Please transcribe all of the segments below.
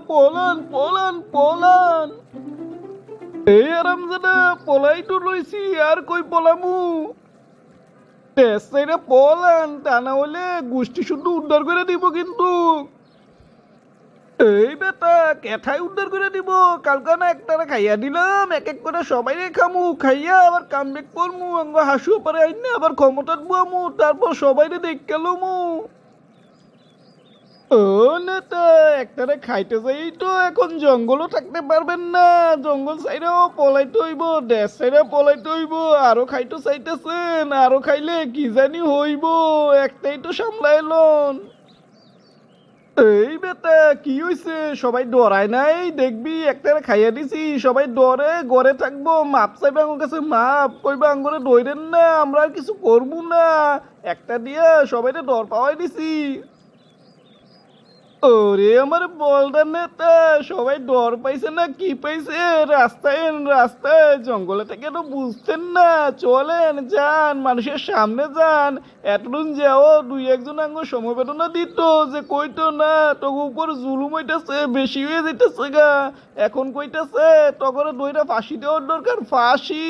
পলান পলান পলান। এই আরামজাদা পলাই তো লইছি, আর কই পলামু? টেস্টাইরা পলান, তা না হলে গোষ্ঠী শুদ্ধ উদ্ধার করে দিব কিন্তু। এই বেটা কেথায় উদ্ধার করে দিব? কালকা না একটারে খাইয়া দিলাম, এক এক করে সবাই খামু, খাইয়া আবার কামব্যাক করমু, আঙ্গ হাসু পারে আইনে আবার ক্ষমতার বুয়ামু, তারপর সবাইরে দেখ গেলমু। ও নেতা, একটারে খাইতে যাই তো এখন জঙ্গলও থাকতে পারবেন না, জঙ্গল সাইডেও পলাইতে হইব, দেশ সাইডে পলাইতে হইব, আরো খাইতে চাইতেছেন, আরো খাইলে কি জানি হইব, একটাই তো সামলাইলন। এই বেটা কি হইছে? সবাই ডরায় নাই দেখবি, একটারে খাইয়া দিছি, সবাই ডরে ঘরে থাকবো, মাপ চাইবে আমার কাছে, মাপ কইবা আঙ্গরে ডইরেন না, আমরা আর কিছু করবো না, একটা দিয়া সবাইরে ডর পাওয়াই দিছি। ওরে আমার বলদার নেতা, সবাই ডর পাইছে না কি পাইছে? রাস্তায় রাস্তায় জঙ্গলে থেকে তো বুঝতেন না, চলেন যান মানুষের সামনে যান, এতদিন যাও দুই একজন আঙ্গ সমবেদনা দিত, যে কইতো না তোকে উপর জুলুম হইতেছে, বেশি হয়ে যাইতেছে গা, এখন কইতাছে তখন দইটা ফাঁসি দেওয়ার দরকার, ফাঁসি।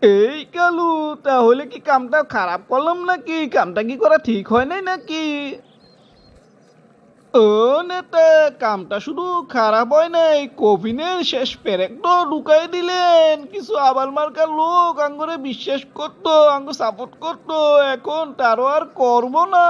এই কালু, তাহলে কি কামটা খারাপ করলাম নাকি? কামটা কি করা ঠিক হয় নাই নাকি? ও নেতা, কামটা শুধু খারাপ হয় নাই, কফিনের শেষ পেরেক তো ঢুকাই দিলেন, কিছু আবাল মার্কার লোক আঙ্গরে বিশ্বাস করতো, আঙ্গ সাপোর্ট করতো, এখন তারও আর করবো না।